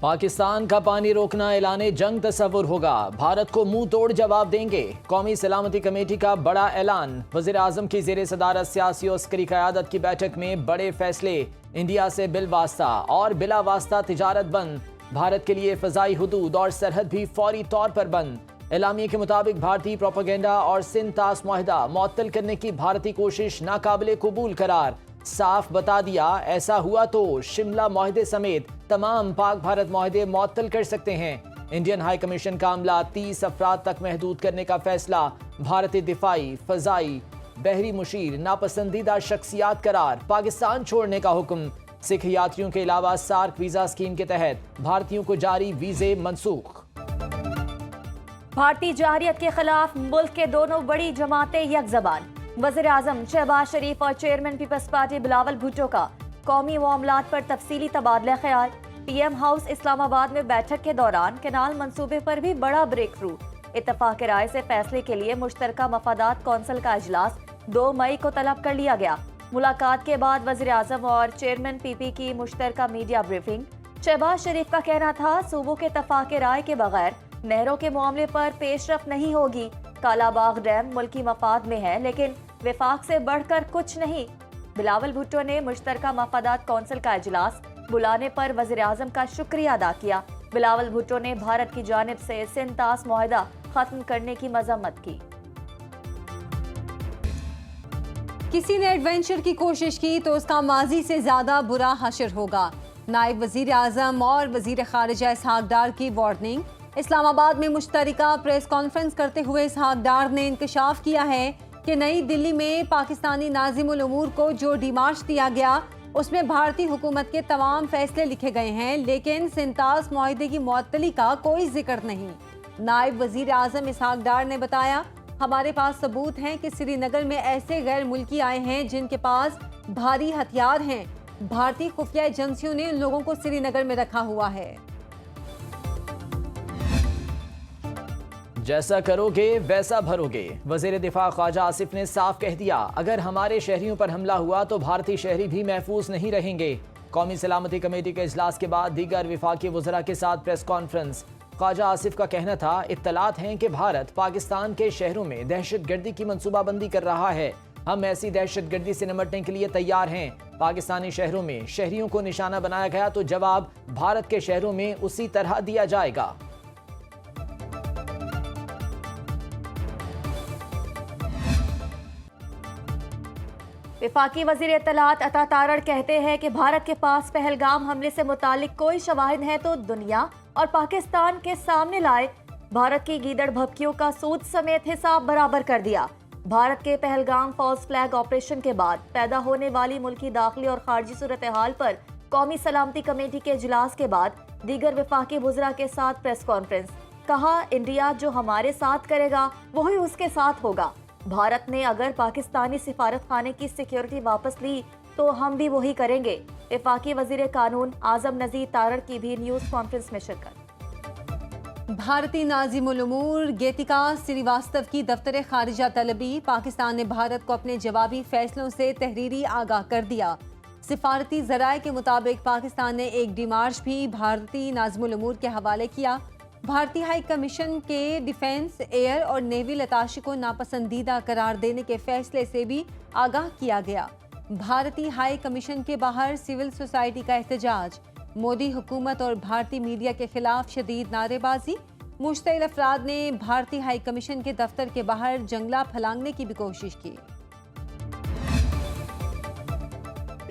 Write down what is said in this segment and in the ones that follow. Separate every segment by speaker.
Speaker 1: पाकिस्तान का पानी रोकना ऐलाने जंग तस्वुर होगा, भारत को मुंह तोड़ जवाब देंगे। कौमी सलामती कमेटी का बड़ा ऐलान। वज़ीर आज़म की ज़ेरे सदारत सियासी और अस्करी क़यादत की बैठक में बड़े फैसले। इंडिया से बिल वास्ता और बिला वास्ता तिजारत बंद। भारत के लिए फ़ज़ाई हुदूद और सरहद भी फौरी तौर पर बंद। एलामिया के मुताबिक भारतीय प्रोपेगेंडा और सिंध तास मुआहदा मुअत्तल करने की भारतीय कोशिश नाकाबिले कबूल करार। साफ बता दिया, ऐसा हुआ तो शिमला मुआहदे समेत तमाम पाक भारत मुआहदे मुअत्तल कर सकते हैं। इंडियन हाई कमीशन का अमला 30 अफराद तक महदूद करने का फैसला। भारतीय दिफाई, फजाई, बहरी मुशीर नापसंदीदा शख्सियात करार। पाकिस्तान छोड़ने का हुक्म। सिख यात्रियों के अलावा सार्क वीजा स्कीम के तहत भारतीयों को जारी वीजे मनसूख।
Speaker 2: भारतीय जारियत के खिलाफ मुल्क के दोनों बड़ी जमातें यकजबान। वज़ीर आज़म शहबाज शरीफ और chairman Peoples Party Bilawal Bhutto का कौमी मामलात पर तफसीली तबादला ख्याल। पीएम हाउस इस्लामाबाद में बैठक के दौरान कैनाल मंसूबे पर भी बड़ा ब्रेक थ्रू। इत्तफाक राय से फैसले के लिए मुश्तरका मफादात कौंसिल का इजलास 2 मई को तलब कर लिया गया। मुलाकात के बाद वज़ीर आज़म और चेयरमैन पीपी की मुश्तरका मीडिया ब्रीफिंग। शहबाज शरीफ का कहना था, सूबों के इत्तफाक राय के बगैर नहरों के मामले पर पेशरफ नहीं होगी। कालाबाग डैम मुल्की मफाद में है, लेकिन विफाक से बढ़कर कुछ नहीं। बिलावल भुट्टो ने मुश्तरका मफादात कौंसिल का इजलास बुलाने पर वज़ीर आज़म का शुक्रिया अदा किया। बिलावल भुट्टो ने भारत की जानिब से सिंध तास मुआहदा खत्म करने की मजम्मत की।
Speaker 3: किसी ने एडवेंचर की कोशिश की तो उसका माजी से ज्यादा बुरा हशर होगा। नायब वजीर आजम और वजीर खारिजा इसहाक डार की वार्निंग। इस्लामाबाद में मुश्तरका प्रेस कॉन्फ्रेंस करते हुए इसहाक डार ने इंकशाफ किया है कि नई दिल्ली में पाकिस्तानी नाज़िमुल उमूर को जो डिमार्च दिया गया उसमें भारतीय हुकूमत के तमाम फैसले लिखे गए हैं, लेकिन सिंध तास मुआहदे की मुअत्तली का कोई जिक्र नहीं। नायब वजीर आजम इसहाक डार ने बताया, हमारे पास सबूत हैं कि श्रीनगर में ऐसे गैर मुल्की आए हैं जिनके पास भारी हथियार हैं। भारतीय खुफिया एजेंसियों ने उन लोगों को श्रीनगर में रखा हुआ है।
Speaker 1: जैसा करोगे वैसा भरोगे। वज़ीर दिफा ख्वाजा आसिफ ने साफ कह दिया, अगर हमारे शहरियों पर हमला हुआ तो भारतीय शहरी भी महफूज नहीं रहेंगे। कौमी सलामती कमेटी के इजलास के बाद दीगर विफाकी वज़रा के साथ प्रेस कॉन्फ्रेंस। ख्वाजा आसिफ का कहना था, इत्तलात हैं कि भारत पाकिस्तान के शहरों में दहशतगर्दी की मनसूबाबंदी कर रहा है। हम ऐसी दहशतगर्दी से निपटने के लिए तैयार हैं। पाकिस्तानी शहरों में शहरियों को निशाना बनाया गया तो जवाब भारत के शहरों में उसी तरह दिया जाएगा।
Speaker 2: विफाकी वजीर इत्तलात अता तारड़ कहते हैं कि भारत के पास पहलगाम हमले से मुतालिक कोई शवाहिद है तो दुनिया और पाकिस्तान के सामने लाए। भारत की गीदड़ भभकियों का सूद समेत हिसाब बराबर कर दिया। भारत के पहलगाम फॉल्स फ्लैग ऑपरेशन के बाद पैदा होने वाली मुल्की दाखिली और खारजी सूरत हाल पर कौमी सलामती कमेटी के इजलास के बाद दीगर विफाकी वज़रा के साथ प्रेस कॉन्फ्रेंस। कहा, इंडिया जो हमारे साथ करेगा वही उसके साथ होगा। भारत ने अगर पाकिस्तानी सिफारत खाने की सिक्योरिटी वापस ली तो हम भी वही करेंगे। वफाकी वजीर कानून आजम नजीर तारड़ की भी न्यूज कॉन्फ्रेंस में शिरकत।
Speaker 3: भारतीय नाज़िमुल उमूर गीतिका श्रीवास्तव की दफ्तर खारिजा तलबी। पाकिस्तान ने भारत को अपने जवाबी फैसलों से तहरीरी आगाह कर दिया। सिफारती जराये के मुताबिक पाकिस्तान ने एक डिमार्च भी भारतीय नाज़िमुल उमूर के हवाले किया। भारतीय हाई कमीशन के डिफेंस, एयर और नेवी लताशी को नापसंदीदा करार देने के फैसले से भी आगाह किया गया। भारतीय हाई कमीशन के बाहर सिविल सोसाइटी का एहतजाज। मोदी हुकूमत और भारतीय मीडिया के खिलाफ शदीद नारेबाजी। मुश्तइल अफराद ने भारतीय हाई कमीशन के दफ्तर के बाहर जंगला फैलाने की भी कोशिश की।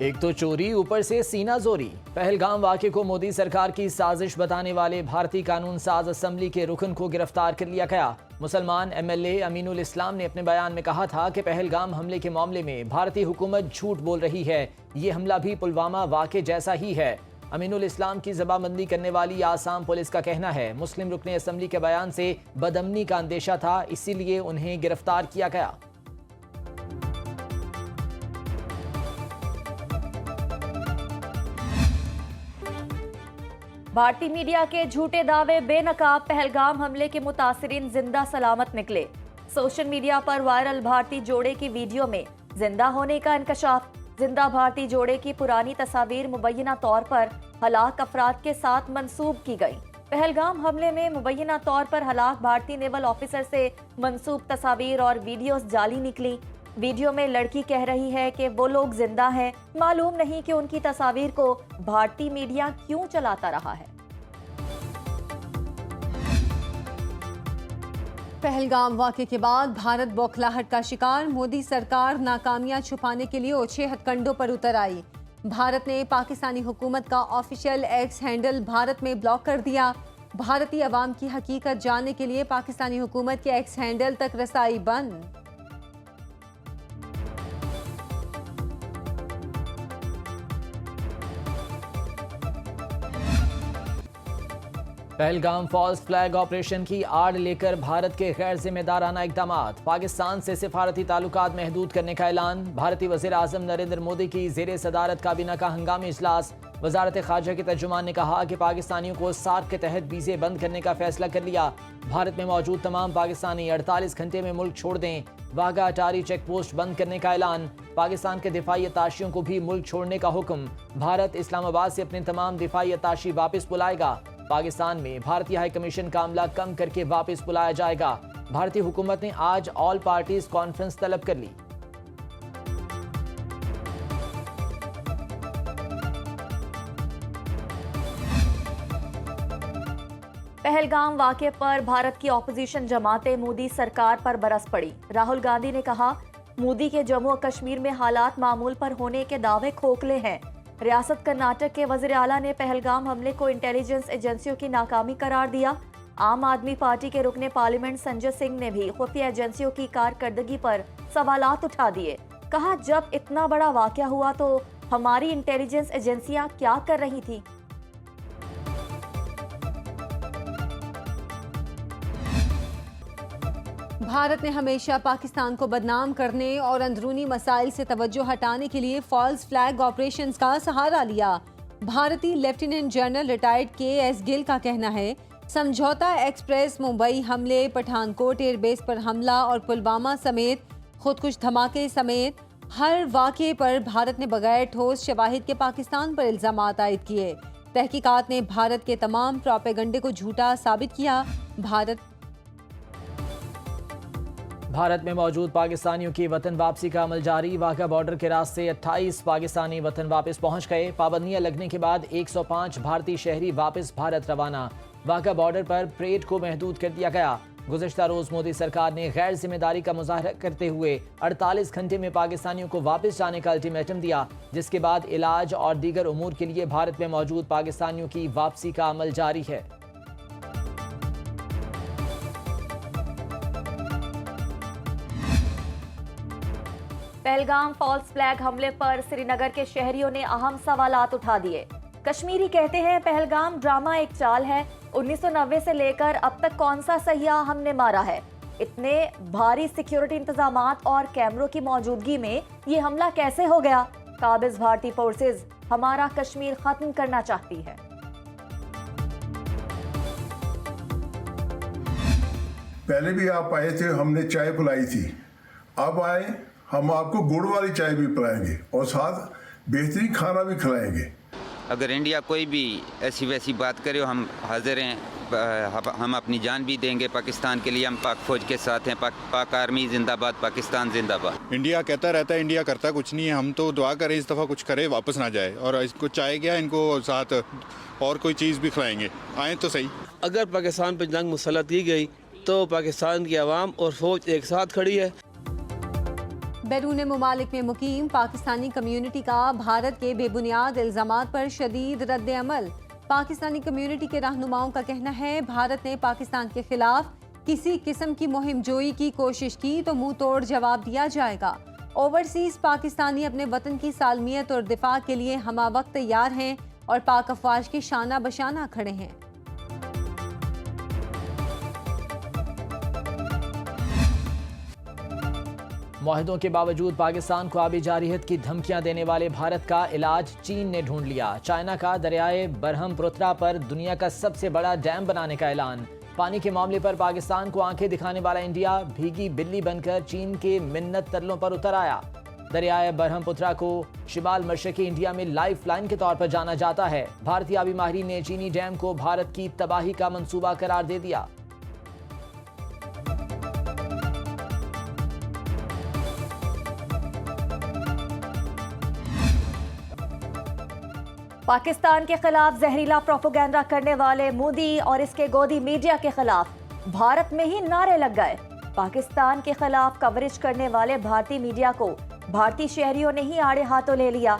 Speaker 1: एक तो चोरी, ऊपर से सीना जोरी। पहलगाम वाक़े को मोदी सरकार की साजिश बताने वाले भारतीय कानून साज असम्बली के रुकन को गिरफ्तार कर लिया गया। मुसलमान MLA अमीनुल इस्लाम ने अपने बयान में कहा था कि पहलगाम हमले के मामले में भारतीय हुकूमत झूठ बोल रही है। ये हमला भी पुलवामा वाक़े जैसा ही है। अमीनुल इस्लाम की जबाबंदी करने वाली आसाम पुलिस का कहना है, मुस्लिम रुकने असम्बली के बयान से बदअमनी का अंदेशा था, इसीलिए उन्हें गिरफ्तार किया गया।
Speaker 2: भारतीय मीडिया के झूठे दावे बेनकाब। पहलगाम हमले के मुतासिरीन जिंदा सलामत निकले। सोशल मीडिया पर वायरल भारतीय जोड़े की वीडियो में जिंदा होने का इंकशाफ। जिंदा भारतीय जोड़े की पुरानी तस्वीर मुबैना तौर पर हलाक अफराद के साथ मंसूब की गई। पहलगाम हमले में मुबैना तौर पर हलाक भारतीय नेवल ऑफिसर से मंसूब तस्वीर और वीडियोस जाली निकली। वीडियो में लड़की कह रही है कि वो लोग जिंदा हैं। मालूम नहीं कि उनकी तस्वीर को भारतीय मीडिया क्यों चलाता रहा है।
Speaker 3: पहलगाम वाक़े के बाद भारत बौखलाहट का शिकार। मोदी सरकार नाकामियां छुपाने के लिए ओछे हथकंडों पर उतर आई। भारत ने पाकिस्तानी हुकूमत का ऑफिशियल एक्स हैंडल भारत में ब्लॉक कर दिया। भारतीय अवाम की हकीकत जानने के लिए पाकिस्तानी हुकूमत के एक्स हैंडल तक रसाई बंद।
Speaker 1: पहलगाम फॉल्स फ्लैग ऑपरेशन की आड़ लेकर भारत के गैर जिम्मेदाराना इकदाम। पाकिस्तान से सिफारती ताल्लुकात महदूद करने का ऐलान। भारतीय वज़ीर आज़म नरेंद्र मोदी की ज़ेरे सदारत काबीना का हंगामी इजलास। वजारत खारजा के तर्जुमान ने कहा कि पाकिस्तानियों को सार्क के तहत वीज़े बंद करने का फैसला कर लिया। भारत में मौजूद तमाम पाकिस्तानी 48 घंटे में मुल्क छोड़ दें। वाघा अटारी चेक पोस्ट बंद करने का ऐलान। पाकिस्तान के दिफाई अताशियों को भी मुल्क छोड़ने का हुक्म। भारत इस्लामाबाद से अपने तमाम दिफाई अताशी वापस बुलाएगा। पाकिस्तान में भारतीय हाई कमीशन का अमला कम करके वापस बुलाया जाएगा। भारतीय हुकूमत ने आज ऑल पार्टीज कॉन्फ्रेंस तलब कर ली।
Speaker 2: पहलगाम वाक़े पर भारत की ऑपोजिशन जमातें मोदी सरकार पर बरस पड़ी। राहुल गांधी ने कहा, मोदी के जम्मू और कश्मीर में हालात मामूल पर होने के दावे खोखले हैं। रियासत कर्नाटक के वज़ीर आला ने पहलगाम हमले को इंटेलिजेंस एजेंसियों की नाकामी करार दिया। आम आदमी पार्टी के रुकने पार्लियामेंट संजय सिंह ने भी खुफिया एजेंसियों की कारकर्दगी पर सवालात उठा दिए। कहा, जब इतना बड़ा वाक़या हुआ तो हमारी इंटेलिजेंस एजेंसियां क्या कर रही थी।
Speaker 3: भारत ने हमेशा पाकिस्तान को बदनाम करने और अंदरूनी मसाइल से तवज्जो हटाने के लिए फॉल्स फ्लैग ऑपरेशंस का सहारा लिया। भारतीय lieutenant general retired KS. Gill का कहना है, समझौता एक्सप्रेस, मुंबई हमले, पठानकोट एयरबेस पर हमला और पुलवामा समेत खुदकुश धमाके समेत हर वाक़े पर भारत ने बगैर ठोस शवाहिद के पाकिस्तान पर इल्ज़ामात आयद किए। तहकीकात ने भारत के तमाम प्रोपेगंडे को झूठा साबित किया।
Speaker 1: भारत में मौजूद पाकिस्तानियों की वतन वापसी का अमल जारी। वाघा बॉर्डर के रास्ते 28 पाकिस्तानी वतन वापस पहुंच गए। पाबंदियां लगने के बाद 105 भारतीय शहरी वापस भारत रवाना। वाघा बॉर्डर पर परेड को महदूद कर दिया गया। गुज़िश्ता रोज मोदी सरकार ने गैर जिम्मेदारी का मुजाहरा करते हुए 48 घंटे में पाकिस्तानियों को वापस जाने का अल्टीमेटम दिया, जिसके बाद इलाज और दीगर उमूर के लिए भारत में मौजूद पाकिस्तानियों की वापसी का अमल जारी है।
Speaker 2: पहलगाम फॉल्स फ्लैग हमले पर श्रीनगर के शहरियों ने अहम सवालात उठा दिए। कश्मीरी कहते हैं, पहलगाम ड्रामा एक चाल है। 1990 से लेकर अब तक कौन सा सयाह हमने मारा है। इतने भारी सिक्योरिटी इंतजामात और कैमरों की मौजूदगी में ये हमला कैसे हो गया। काबिज भारतीय फोर्सेज हमारा कश्मीर खत्म करना चाहती है।
Speaker 4: पहले भी आप आए थे, हमने चाय पिलाई थी। अब आए, हम आपको गुड़ वाली चाय भी पिलाएंगे और साथ बेहतरीन खाना भी खिलाएंगे।
Speaker 5: अगर इंडिया कोई भी ऐसी वैसी बात करे, हम हाजिर हैं। हम अपनी जान भी देंगे पाकिस्तान के लिए। हम पाक फौज के साथ हैं। पाक आर्मी जिंदाबाद, पाकिस्तान जिंदाबाद।
Speaker 6: इंडिया कहता रहता है, इंडिया करता कुछ नहीं है। हम तो दुआ करें इस दफ़ा कुछ करे, वापस ना जाए। और इसको चाय क्या, इनको साथ और कोई चीज़ भी खिलाएंगे। आए तो सही।
Speaker 7: अगर पाकिस्तान पर जंग मुसल्लत की गई तो पाकिस्तान की आवाम और फौज एक साथ खड़ी है।
Speaker 3: बैरून मुमालिक में मुकीम पाकिस्तानी कम्यूनिटी का भारत के बेबुनियाद इल्ज़ामात पर शदीद रद्द अमल। पाकिस्तानी कम्यूनिटी के रहनुमाओं का कहना है, भारत ने पाकिस्तान के खिलाफ किसी किस्म की मुहिम जोई की कोशिश की तो मुंह तोड़ जवाब दिया जाएगा। ओवरसीज पाकिस्तानी अपने वतन की सालमियत और दिफा के लिए हमा वक्त तैयार हैं और पाक अफवाज के शाना बशाना खड़े हैं।
Speaker 1: मुआहदों के बावजूद पाकिस्तान को आबी जारहियत की धमकियां देने वाले भारत का इलाज चीन ने ढूंढ लिया। चाइना का दरियाए ब्रह्मपुत्रा पर दुनिया का सबसे बड़ा डैम बनाने का ऐलान। पानी के मामले पर पाकिस्तान को आंखें दिखाने वाला इंडिया भीगी बिल्ली बनकर चीन के मिन्नत तरलों पर उतर आया। दरियाए बरहमपुत्रा को शिमाल मशरकी इंडिया में लाइफ लाइन के तौर पर जाना जाता है। भारतीय आबी माहिरीन ने चीनी डैम को भारत की तबाही का मंसूबा करार दे दिया।
Speaker 2: पाकिस्तान के खिलाफ जहरीला प्रोपेगेंडा करने वाले मोदी और इसके गोदी मीडिया के खिलाफ भारत में ही नारे लग गए। पाकिस्तान के खिलाफ कवरेज करने वाले भारतीय मीडिया को भारतीय शहरियों ने ही आड़े हाथों ले लिया।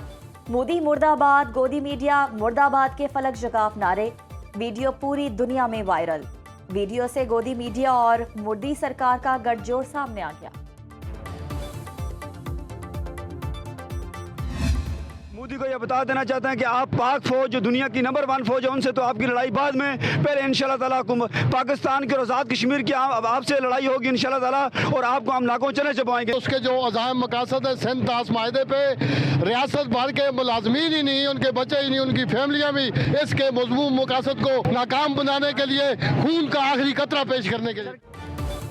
Speaker 2: मोदी मुर्दाबाद, गोदी मीडिया मुर्दाबाद के फलक जगाफ नारे, वीडियो पूरी दुनिया में वायरल। वीडियो से गोदी मीडिया और मोदी सरकार का गठजोड़ सामने आ गया।
Speaker 8: मोदी को यह बता देना चाहते हैं कि आप पाक फौज जो दुनिया की नंबर 1 फौज है उनसे तो आपकी लड़ाई बाद में, पहले इंशाल्लाह ताला पाकिस्तान के और आज़ाद कश्मीर की आपसे लड़ाई होगी इंशाल्लाह ताला, और आपको हम नाकों चने चबाएंगे।
Speaker 9: उसके जो अज़ाम मकासद है सिंध दास माहदे पे रियासत भर के मुलाजमीन ही नहीं, उनके बच्चे ही नहीं, उनकी फैमिलियाँ भी इसके मज़मूम मकासद को नाकाम बनाने के लिए खून का आखिरी कतरा पेश करने के लिए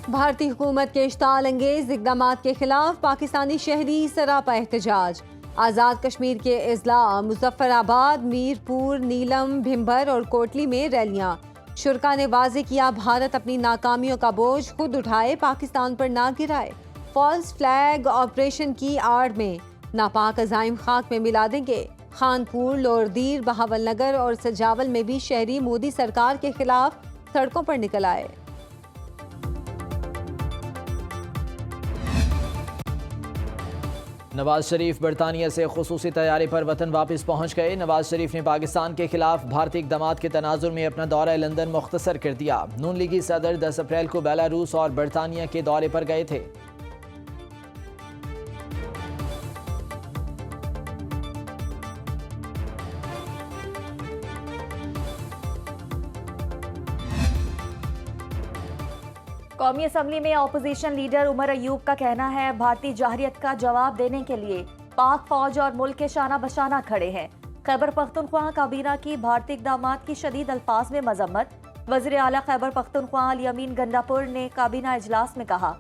Speaker 3: भारतीय हुकूमत के इश्ताल अंगेज इक़दामात के खिलाफ पाकिस्तानी शहरी सरापा एहतजाज। आज़ाद कश्मीर के अजला, मुजफ्फराबाद, मीरपुर, नीलम, भिम्बर और कोटली में रैलियां। शुरा ने वाजे किया भारत अपनी नाकामियों का बोझ खुद उठाए, पाकिस्तान पर ना गिराए। फॉल्स फ्लैग ऑपरेशन की आड़ में नापाक अज़ाइम खाक में मिला देंगे। खानपुर, लोरदीर, बहावल नगर और सजावल में भी शहरी मोदी सरकार के खिलाफ सड़कों पर निकल आए।
Speaker 1: नवाज शरीफ बरतानिया से खुसूसी तैयारी पर वतन वापस पहुंच गए। नवाज शरीफ ने पाकिस्तान के खिलाफ भारतीय इक़दामात के तनाजुर में अपना दौरा लंदन मुख्तसर कर दिया। नून लीगी सदर 10 अप्रैल को बेलारूस और बरतानिया के दौरे पर गए थे।
Speaker 2: कौमी असम्बली में अपोजिशन लीडर उमर अयूब का कहना है भारतीय जाहरियत का जवाब देने के लिए पाक फौज और मुल्क के शाना बशाना खड़े हैं। खैबर पख्तूनख्वा काबीना की भारतीय इक़दामात की शदीद अल्फाज में मजम्मत। वज़ीर आला खैबर पख्तूनख्वा अली अमीन गंडापुर ने काबीना इजलास में कहा,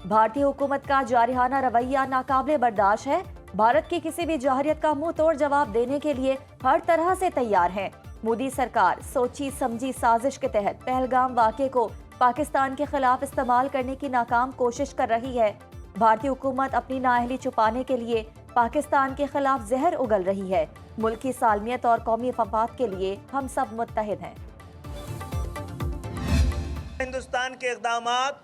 Speaker 2: भारतीय हुकूमत का जारहाना रवैया नाकाबिले बर्दाश्त है। भारत की किसी भी जाहरियत का मुंह तोड़ जवाब देने के लिए हर तरह से तैयार है। मोदी सरकार सोची समझी साजिश के तहत पहलगाम वाक़े को पाकिस्तान के खिलाफ इस्तेमाल करने की नाकाम कोशिश कर रही है। भारतीय हुकूमत अपनी नाअहली छुपाने के लिए पाकिस्तान के खिलाफ जहर उगल रही है। मुल्क की सालमियत और कौमी मफाद के लिए हम सब मुत्तहिद हैं।
Speaker 10: हिंदुस्तान के इक़दामात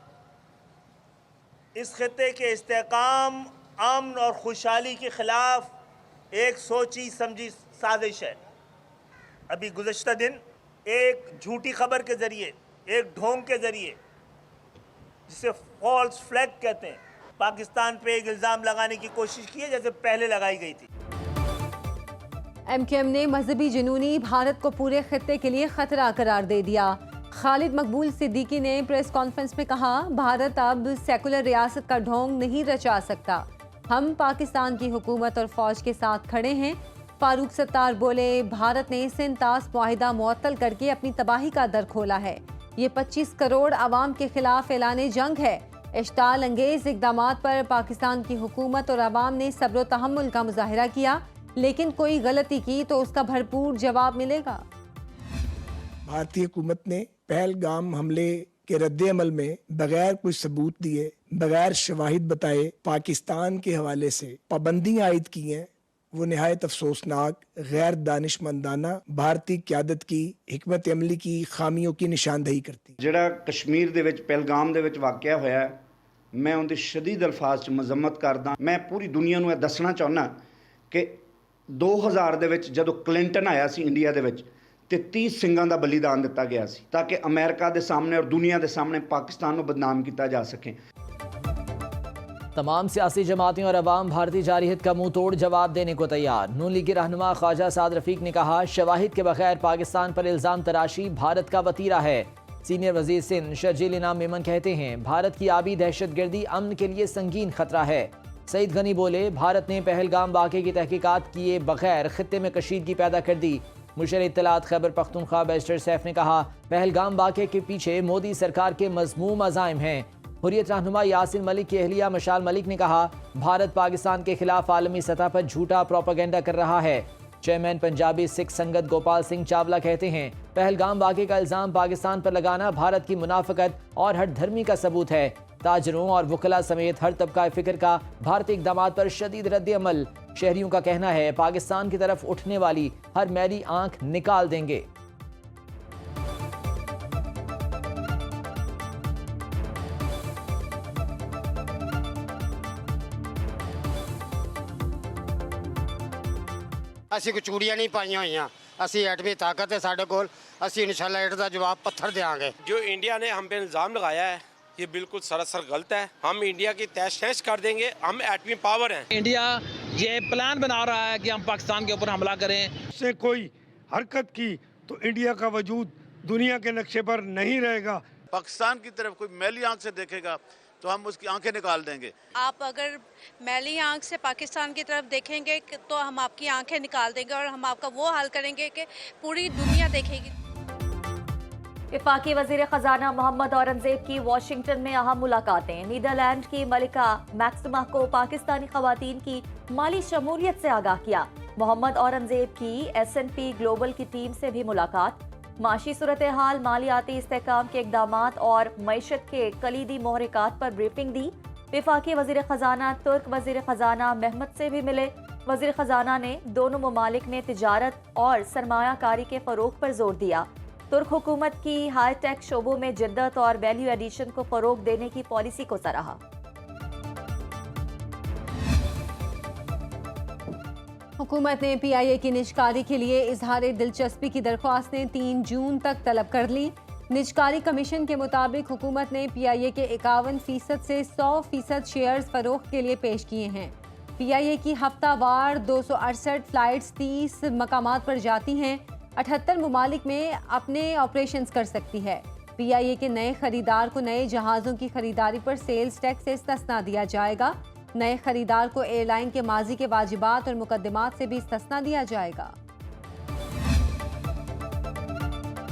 Speaker 10: इस खित्ते के इस्तेकाम, अमन और खुशहाली के खिलाफ एक सोची समझी साजिश है। अभी गुज़श्ता दिन एक झूठी खबर के ज़रिए, एक ढोंग के ज़रिए, जिसे फॉल्स फ्लैग कहते हैं, पाकिस्तान पे एक इल्ज़ाम लगाने की कोशिश की है जैसे पहले लगाई गई थी।
Speaker 3: MQM ने मजहबी जुनूनी भारत को पूरे खित्ते के लिए खतरा करार दे दिया। खालिद मकबूल सिद्दीकी ने प्रेस कॉन्फ्रेंस में कहा, भारत अब सेकुलर रियासत का ढोंग नहीं रचा सकता। हम पाकिस्तान की हुकूमत और फौज के साथ खड़े हैं। फारूक सत्तार बोले, भारत ने सिंध तास मुआहिदा मुअत्तल करके अपनी तबाही का दर खोला है। ये 25 करोड़ आवाम के खिलाफ ऐलान जंग है। इश्ताल अंगेज इक़दामात पर पाकिस्तान की हुकूमत और आवाम ने सब्र तहम्मुल का मुजाहिरा किया, लेकिन कोई गलती की तो उसका भरपूर जवाब मिलेगा।
Speaker 11: भारतीय हुकूमत ने पहलगाम हमले के रद्द-ए-अमल में बगैर कुछ सबूत दिए, बगैर शवाहिद बताए पाकिस्तान के हवाले से पाबंदियां आयद की हैं। वो निहायत अफसोसनाक, गैर दानिशमंदाना भारतीय क़यादत की हिकमत अमली की खामियों की निशानदेही करती।
Speaker 8: ਜਿਹੜਾ ਕਸ਼ਮੀਰ ਦੇ ਵਿੱਚ ਪਹਿਲਗਾਮ ਦੇ ਵਿੱਚ ਵਾਕਿਆ ਹੋਇਆ, ਮੈਂ ਉਹਦੀ ਸ਼ਦੀਦ ਅਲਫਾਜ਼ 'ਚ ਮਜ਼ਮਤ ਕਰਦਾ। ਮੈਂ ਪੂਰੀ ਦੁਨੀਆ ਨੂੰ ਇਹ ਦੱਸਣਾ ਚਾਹੁੰਦਾ ਕਿ 2000 ਦੇ ਵਿੱਚ ਜਦੋਂ ਕਲਿੰਟਨ ਆਇਆ ਸੀ ਇੰਡੀਆ ਦੇ ਵਿੱਚ ਤੇ 30 ਸਿੰਘਾਂ ਦਾ ਬਲੀਦਾਨ ਦਿੱਤਾ ਗਿਆ ਸੀ ਤਾਂ ਕਿ ਅਮਰੀਕਾ ਦੇ ਸਾਹਮਣੇ और दुनिया ਦੇ सामने पाकिस्तान ਨੂੰ बदनाम किया जा सके।
Speaker 1: तमाम सियासी जमातें और अवाम भारतीय जारहियत का मुंह तोड़ जवाब देने को तैयार। नून लीग के रहनुमा ख्वाजा साद रफीक ने कहा, शवाहिद के बगैर पाकिस्तान पर इल्ज़ाम तराशी भारत का वतीरा है। सीनियर वजीर सिंध शर्जील इनाम मेमन कहते हैं, भारत की आबी दहशतगर्दी अमन के लिए संगीन खतरा है। सईद गनी बोले, भारत ने पहलगाम वाक़े की तहकीकात किए बगैर खित्ते में कशीदगी पैदा कर दी। मुशर इत्तलात खैबर पख्तूनख्वा बैरिस्टर सैफ ने कहा, पहलगाम वाक़े के पीछे मोदी सरकार के मज़मूम अज़ाइम हैं। हुर्रियत रहनुमा यासिन मलिक की अहलिया मशाल मलिक ने कहा, भारत पाकिस्तान के खिलाफ आलमी सतह पर झूठा प्रोपेगेंडा कर रहा है। चेयरमैन पंजाबी सिख संगत गोपाल सिंह चावला कहते हैं, पहलगाम वाक़े का इल्जाम पाकिस्तान पर लगाना भारत की मुनाफिकत और हठधर्मी का सबूत है। ताजरों और वकला समेत हर तबका फिक्र का भारतीय इक़दामात पर शदीद रद्द अमल। शहरियों का कहना है, पाकिस्तान की तरफ उठने वाली हर मैली आंख निकाल देंगे।
Speaker 12: ਅਸੀਂ ਕੋਈ ਚੂੜੀਆਂ ਨਹੀਂ ਪਾਈਆਂ ਹੋਈਆਂ ਅਸੀਂ ਐਟਮੀ ਤਾਕਤ ਹੈ ਸਾਡੇ ਕੋਲ ਅਸੀਂ ਇਨਸ਼ਾਅੱਲਾ ਇਹਦਾ ਜਵਾਬ ਪੱਥਰ देंगे।
Speaker 13: जो इंडिया ने हम पे इल्ज़ाम लगाया है ये बिल्कुल सरासर गलत है। हम इंडिया की तहस कर देंगे। हम एटमी पावर हैं।
Speaker 7: इंडिया ये प्लान बना रहा है कि हम पाकिस्तान के ऊपर हमला करें।
Speaker 9: से कोई हरकत की तो इंडिया का वजूद दुनिया के नक्शे पर नहीं रहेगा।
Speaker 14: पाकिस्तान की तरफ कोई मैली आंख से देखेगा तो हम उसकी आंखें निकाल देंगे।
Speaker 15: आप अगर मैली आंख से पाकिस्तान की तरफ देखेंगे तो हम आपकी आंखें निकाल देंगे और हम आपका वो हाल करेंगे कि पूरी दुनिया देखेगी।
Speaker 2: वफाकी वजीर खजाना मोहम्मद औरंगजेब की वाशिंगटन में अहम मुलाकातें। नीदरलैंड की मलिका मैक्सिमा को पाकिस्तानी खवातीन की माली शमूलियत से आगाह किया। मोहम्मद औरंगजेब की S&P ग्लोबल की टीम से भी मुलाकात। माशी सूरत हाल, मालियाती इस्तेहकाम के इकदामात और मईशत के कलीदी मोहरिकात पर ब्रीफिंग दी। वफाकी वजीर खजाना तुर्क वजीर खजाना महमद से भी मिले। वजीर खजाना ने दोनों ममालिक में तिजारत और सरमायाकारी के फरोग पर जोर दिया। तुर्क हुकूमत की हाई टेक शोबों में जिद्दत और वैल्यू एडिशन को फरोग देने की पॉलिसी को सराहा।
Speaker 3: हुकूमत ने PIA की निजकारी के लिए इजहार दिलचस्पी की दरख्वास्तें 3 जून तक तलब कर ली। निजकारी कमीशन के मुताबिक हुकूमत ने PIA के 51% से 100% शेयर्स फरोख्त के लिए पेश किए हैं। PIA की हफ्तावार 268 फ्लाइट्स 30 मकामात पर जाती हैं। 78 ममालिक में अपने ऑपरेशंस कर सकती है। PIA के नए खरीदार को नए जहाज़ों की खरीदारी पर सेल्स टैक्स से इस्तिस्ना दिया जाएगा। नए खरीदार को एयरलाइन के माजी के वाजिबात और मुकदमात से भी इस्तिस्ना दिया जाएगा।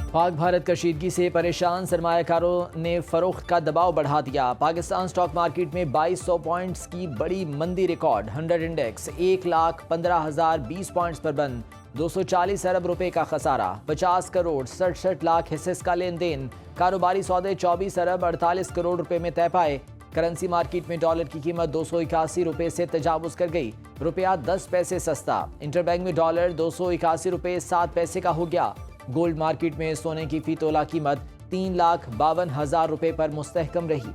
Speaker 1: पाक भारत कशीदगी से परेशान सरमायाकारों ने फरोख्त का दबाव बढ़ा दिया। पाकिस्तान स्टॉक मार्केट में 2200 पॉइंट्स की बड़ी मंदी रिकॉर्ड। 100 इंडेक्स 1,15,020 पॉइंट्स पर बंद। 240 अरब रुपए का खसारा। 50 करोड़ 67 लाख हिस्सेस का लेन देन। कारोबारी सौदे 24 अरब 48 करोड़ रुपए में तय पाए। करेंसी मार्केट में डॉलर की कीमत 281 रुपए से तजावुज कर गई। रुपया 10 पैसे सस्ता। इंटरबैंक में डॉलर 281 रुपए 7 पैसे का हो गया। गोल्ड मार्केट में सोने की फी तोला कीमत 3,52,000 रुपए पर मुस्तहकम रही।